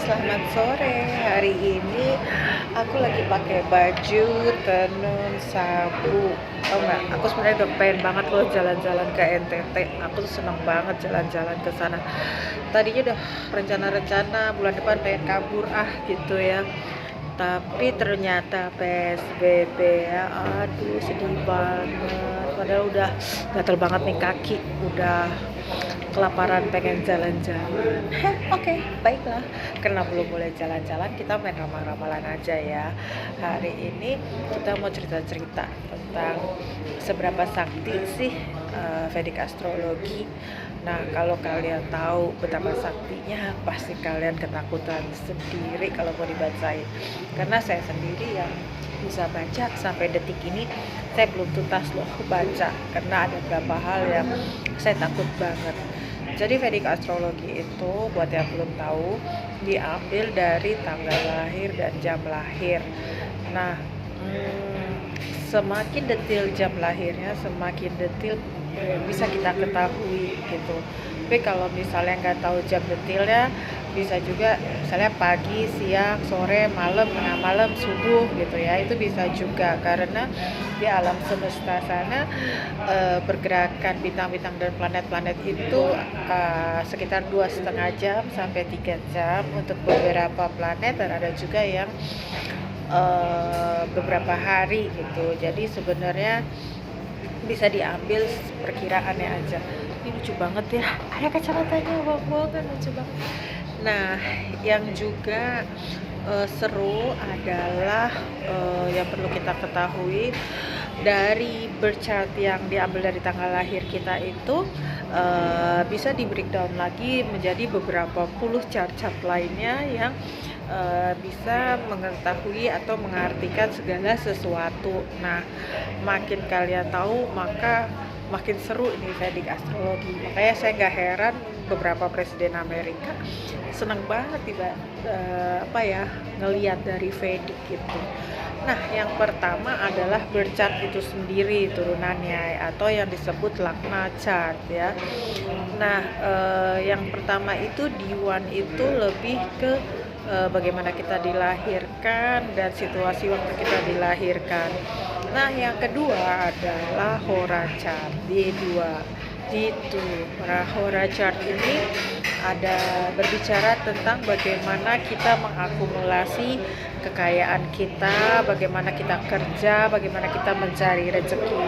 selamat sore. Hari ini aku lagi pakai baju tenun sabu. Tau nggak? Aku sebenarnya udah pengen banget loh jalan-jalan ke NTT. Aku tuh seneng banget jalan-jalan ke sana. Tadinya udah rencana-rencana bulan depan pengen kabur gitu ya. Tapi ternyata PSBB ya, aduh sedih banget. Padahal udah gatel banget nih kaki, udah kelaparan pengen jalan-jalan. Oke, baiklah. Karena belum boleh jalan-jalan, kita main ramal-ramalan aja ya. Hari ini kita mau cerita-cerita tentang seberapa sakti sih Vedic astrologi. Nah, kalau kalian tahu betapa saktinya, pasti kalian ketakutan sendiri kalau mau dibacain. Karena saya sendiri yang bisa baca sampai detik ini, saya belum tuntas loh baca karena ada beberapa hal yang saya takut banget. Jadi Vedic astrologi itu buat yang belum tahu diambil dari tanggal lahir dan jam lahir. Nah, semakin detail jam lahirnya, semakin detail bisa kita ketahui gitu. Tapi kalau misalnya nggak tahu jam detailnya, bisa juga misalnya pagi, siang, sore, malam, tengah malam, subuh gitu ya. Itu bisa juga karena di alam semesta sana pergerakan bintang-bintang dan planet-planet itu sekitar 2,5 jam sampai 3 jam untuk beberapa planet, dan ada juga yang beberapa hari gitu. Jadi sebenarnya bisa diambil perkiraannya aja. Ini lucu banget ya, ada kacamatanya banget, lucu banget. Nah, yang juga seru adalah yang perlu kita ketahui dari birth chart yang diambil dari tanggal lahir kita itu bisa di breakdown lagi menjadi beberapa puluh chart-chart lainnya yang bisa mengetahui atau mengartikan segala sesuatu. Nah, makin kalian tahu maka makin seru ini Vedic astrologi. Makanya saya nggak heran beberapa presiden Amerika senang banget ngelihat dari Vedic gitu. Nah, yang pertama adalah birth chart itu sendiri turunannya atau yang disebut Lagna chart ya. Nah, yang pertama itu D1 itu lebih ke bagaimana kita dilahirkan dan situasi waktu kita dilahirkan. Nah, yang kedua adalah Hora chart D2 gitu. Nah, Hora chart ini ada berbicara tentang bagaimana kita mengakumulasi kekayaan kita, bagaimana kita kerja, bagaimana kita mencari rezeki.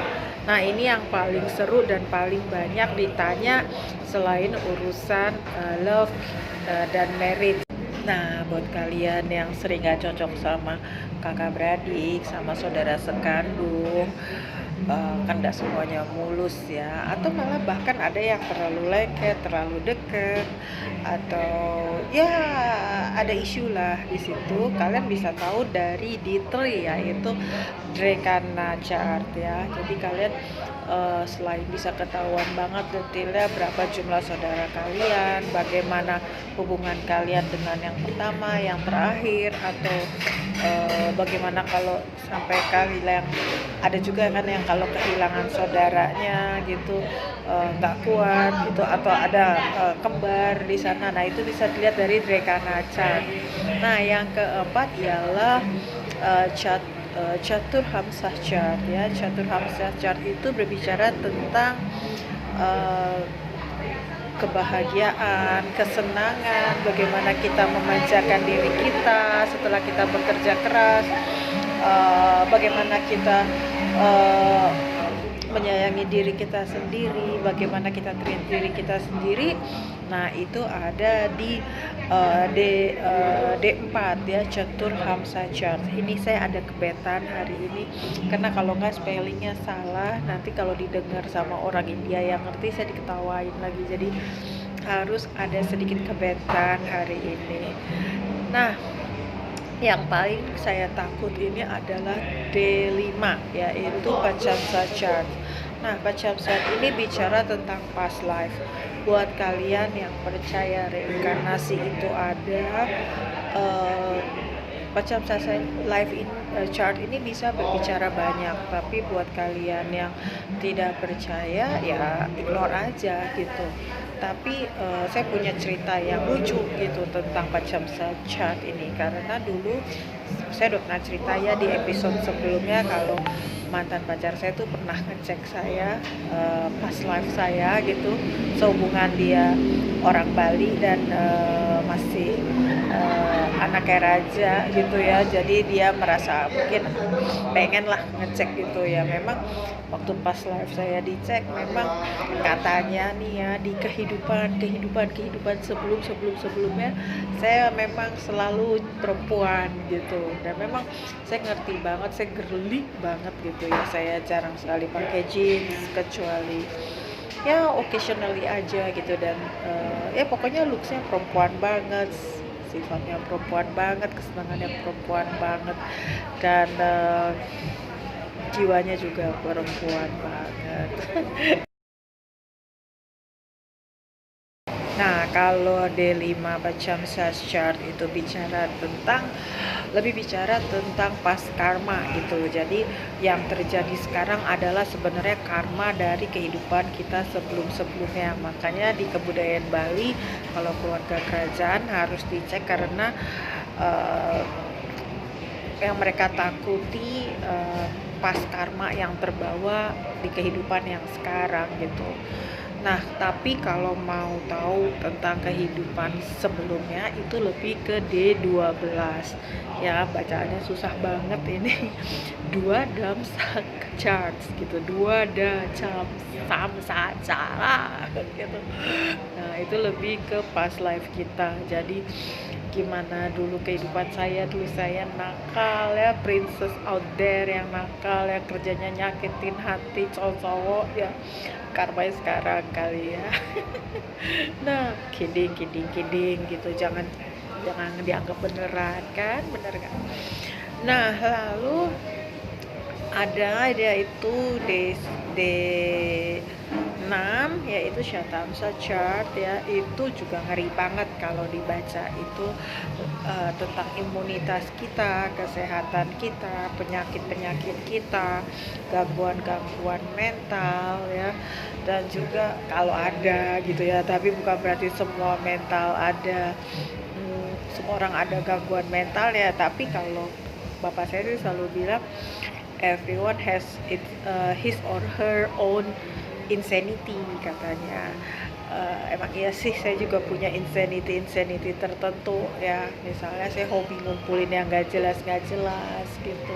Nah, ini yang paling seru dan paling banyak ditanya selain urusan love dan marriage. Nah, buat kalian yang sering gak cocok sama kakak beradik, sama saudara sekandung, kan gak semuanya mulus ya. Atau malah bahkan ada yang terlalu lengket, terlalu deket, atau ya ada isu lah di situ. Kalian bisa tahu dari D3 yaitu Drekana chart ya. Jadi kalian selain bisa ketahuan banget detailnya berapa jumlah saudara kalian, bagaimana hubungan kalian dengan yang pertama, yang terakhir, atau bagaimana kalau sampai kalian ada juga kan yang kalau kehilangan saudaranya gitu nggak kuat gitu, atau ada kembar di sana. Nah, itu bisa dilihat dari Drekana chart. Nah, yang keempat ialah chart Catur Hamsah chart ya. Catur Hamsah chart itu berbicara tentang kebahagiaan, kesenangan, bagaimana kita memanjakan diri kita setelah kita bekerja keras, bagaimana kita menyayangi diri kita sendiri, bagaimana kita treat diri kita sendiri. Nah, itu ada di D4 ya, Catur Hamsah chart. Ini saya ada kebetan hari ini karena kalau nggak spellingnya salah, nanti kalau didengar sama orang India yang ngerti saya diketawain lagi. Jadi harus ada sedikit kebetan hari ini. Nah, yang paling saya takut ini adalah D5 yaitu Pachamsa chart. Nah, Pachamsa ini bicara tentang past life. Buat kalian yang percaya reinkarnasi itu ada, Pachamsa life chart ini bisa berbicara banyak. Tapi buat kalian yang tidak percaya ya ignore aja gitu. Tapi saya punya cerita yang lucu gitu tentang Pachamsa chart ini, karena dulu saya udah pernah cerita ya di episode sebelumnya kalau mantan pacar saya tuh pernah ngecek saya pas live saya gitu, sehubungan dia orang Bali dan masih anaknya raja gitu ya, jadi dia merasa mungkin pengen lah ngecek gitu ya. Memang waktu pas live saya dicek, memang katanya nih ya, di kehidupan sebelumnya saya memang selalu perempuan gitu, dan memang saya ngerti banget, saya girly banget gitu ya. Saya jarang sekali pakai jeans kecuali ya occasionally aja gitu, dan ya pokoknya looksnya perempuan banget, sifatnya perempuan banget, kesenangannya perempuan banget, dan jiwanya juga perempuan banget. Nah, kalau D5 Pachamsa chart itu lebih bicara tentang pas karma gitu. Jadi yang terjadi sekarang adalah sebenarnya karma dari kehidupan kita sebelumnya. Makanya di kebudayaan Bali, kalau keluarga kerajaan harus dicek, karena uh, yang mereka takuti pas karma yang terbawa di kehidupan yang sekarang gitu. Nah, tapi kalau mau tahu tentang kehidupan sebelumnya itu lebih ke D12. Ya, bacaannya susah banget ini. Dua damsak charts gitu. Dua dacam samsacara gitu. Nah, itu lebih ke past life kita. Jadi gimana dulu kehidupan saya, dulu saya nakal ya, princess out there yang nakal ya, kerjanya nyakitin hati cowok-cowok ya, karmanya sekarang kali ya. Nah, kidding gitu, jangan dianggap beneran kan, bener kan. Nah, lalu ada itu D 6 yaitu Shatamsa chart ya, itu juga ngeri banget kalau dibaca. Itu tentang imunitas kita, kesehatan kita, penyakit kita, gangguan mental ya, dan juga kalau ada gitu ya, tapi bukan berarti semua mental ada, semua orang ada gangguan mental ya. Tapi kalau bapak saya sih selalu bilang everyone has his or her own insanity katanya. Emang iya sih, saya juga punya insanity tertentu ya. Misalnya saya hobi ngumpulin yang gak jelas gitu,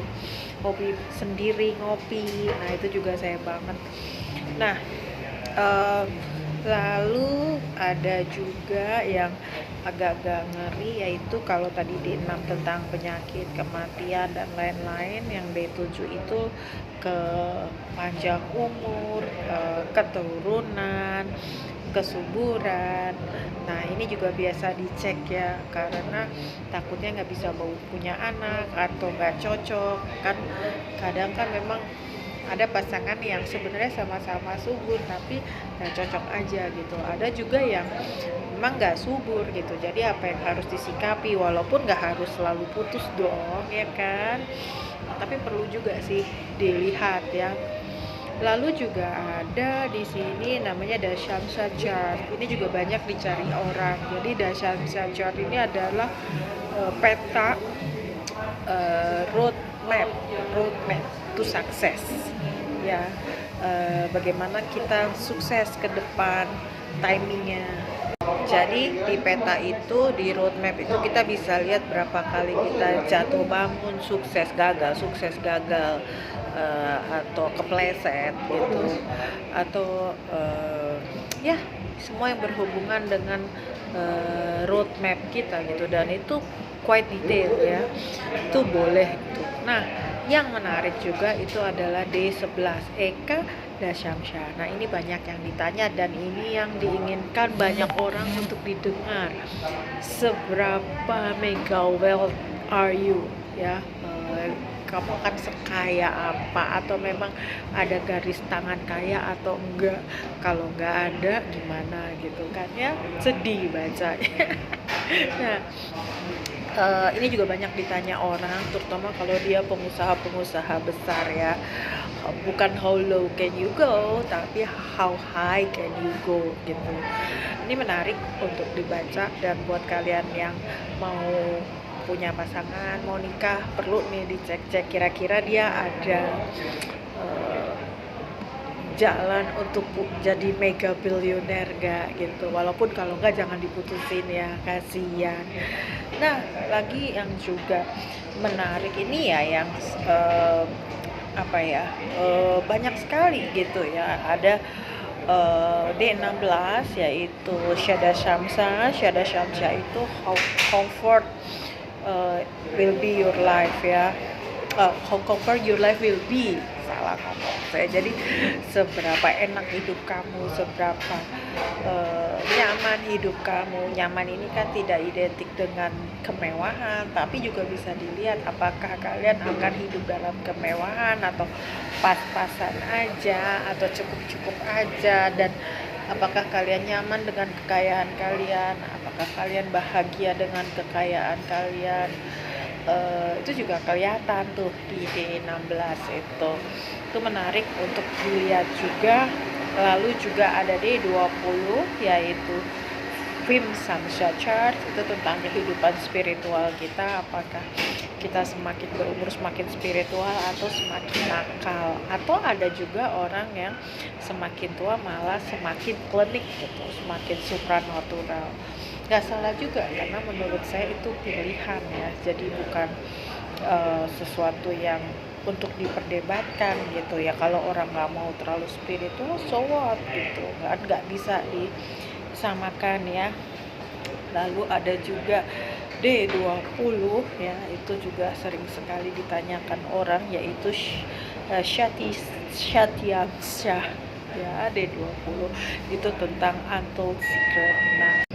hobi sendiri ngopi, nah itu juga saya banget. Nah, lalu ada juga yang agak-agak ngeri, yaitu kalau tadi D6 tentang penyakit, kematian, dan lain-lain, yang D7 itu ke panjang umur, keturunan, kesuburan. Nah, ini juga biasa dicek ya, karena takutnya nggak bisa punya anak atau nggak cocok kan. Kadang kan memang ada pasangan yang sebenarnya sama-sama subur tapi nggak cocok aja gitu. Ada juga yang memang nggak subur gitu, jadi apa yang harus disikapi, walaupun nggak harus selalu putus dong ya kan, tapi perlu juga sih dilihat ya. Lalu juga ada di sini namanya Dashamsa chart. Ini juga banyak dicari orang. Jadi Dashamsa chart ini adalah peta, roadmap to success ya, bagaimana kita sukses ke depan, timingnya. Jadi di peta itu, di roadmap itu, kita bisa lihat berapa kali kita jatuh bangun, sukses gagal, atau kepleset gitu, atau ya semua yang berhubungan dengan roadmap kita gitu, dan itu quite detail ya, itu boleh gitu. Nah, yang menarik juga itu adalah D11 Eka Dashamsa. Nah, ini banyak yang ditanya, dan ini yang diinginkan banyak orang untuk didengar. Seberapa mega wealth are you ya, kamu akan sekaya apa, atau memang ada garis tangan kaya atau enggak. Kalau enggak ada gimana gitu kan ya, sedih bacanya. Nah, Ini juga banyak ditanya orang, terutama kalau dia pengusaha-pengusaha besar ya. Bukan how low can you go, tapi how high can you go gitu. Ini menarik untuk dibaca, dan buat kalian yang mau punya pasangan, mau nikah, perlu nih dicek-cek kira-kira dia ada eh, jalan untuk jadi mega billionaire gak gitu. Walaupun kalau nggak jangan diputusin ya, kasihan. Nah, lagi yang juga menarik ini ya, yang apa ya, banyak sekali gitu ya. Ada D16 yaitu Syada Syamsa. Syada Syamsa itu how comfort will be your life ya. How comfort your life will be, salah ngomong saya. Jadi seberapa enak hidup kamu, seberapa nyaman hidup kamu. Nyaman ini kan tidak identik dengan kemewahan, tapi juga bisa dilihat apakah kalian akan hidup dalam kemewahan atau pas-pasan aja atau cukup-cukup aja, dan apakah kalian nyaman dengan kekayaan kalian, apakah kalian bahagia dengan kekayaan kalian. Itu juga kelihatan tuh di D16 itu menarik untuk dilihat juga. Lalu juga ada D20 yaitu Vim Samsha Chart, itu tentang kehidupan spiritual kita, apakah kita semakin berumur semakin spiritual atau semakin nakal, atau ada juga orang yang semakin tua malah semakin klinik gitu, semakin supranatural. Gak salah juga, karena menurut saya itu pilihan ya, jadi bukan sesuatu yang untuk diperdebatkan gitu ya. Kalau orang nggak mau terlalu spiritual, so what gitu, nggak bisa disamakan ya. Lalu ada juga D20 ya, itu juga sering sekali ditanyakan orang, yaitu Shatyaksha ya. D20 itu tentang untold secret.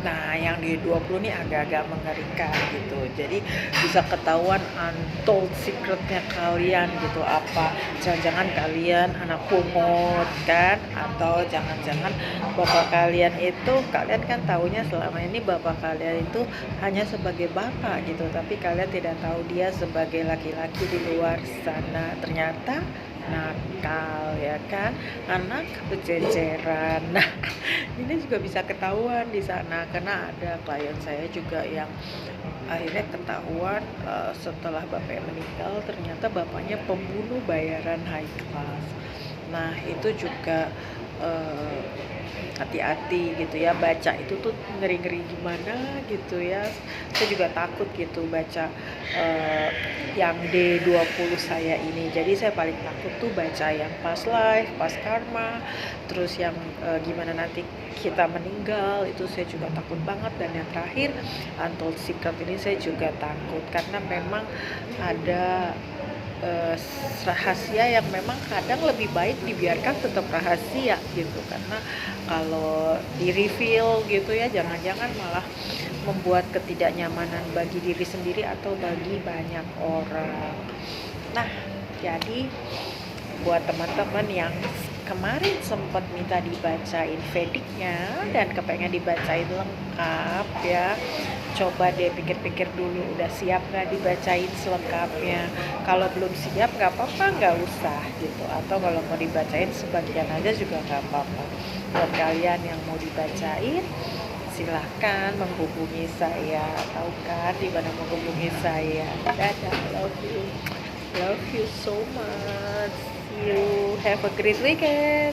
Nah, yang di 20 ini agak-agak mengerikan gitu. Jadi bisa ketahuan untold secretnya kalian gitu. Apa jangan-jangan kalian anak pungut kan, atau jangan-jangan bapak kalian itu, kalian kan taunya selama ini bapak kalian itu hanya sebagai bapak gitu, tapi kalian tidak tahu dia sebagai laki-laki di luar sana. Ternyata nakal ya kan, anak berjejeran. Nah, ini juga bisa ketahuan di sana, karena ada klien saya juga yang akhirnya ketahuan setelah bapaknya meninggal, ternyata bapaknya pembunuh bayaran high class. Nah, itu juga hati-hati gitu ya, baca itu tuh ngeri-ngeri gimana gitu ya. Saya juga takut gitu baca yang D20 saya ini. Jadi saya paling takut tuh baca yang past life, past karma, terus yang gimana nanti kita meninggal, itu saya juga takut banget. Dan yang terakhir untold secret ini saya juga takut, karena memang ada rahasia yang memang kadang lebih baik dibiarkan tetap rahasia gitu, karena kalau di reveal gitu ya, jangan-jangan malah membuat ketidaknyamanan bagi diri sendiri atau bagi banyak orang. Nah, jadi buat teman-teman yang kemarin sempat minta dibacain Vedicnya dan kepengen dibacain lengkap ya, coba deh pikir-pikir dulu, udah siap nggak dibacain selengkapnya. Kalau belum siap nggak apa-apa, nggak usah gitu, atau kalau mau dibacain sebagian aja juga nggak apa-apa. Buat kalian yang mau dibacain, silahkan menghubungi saya. Tahu kan di mana menghubungi saya. Dadah, love you so much. See you, have a great weekend.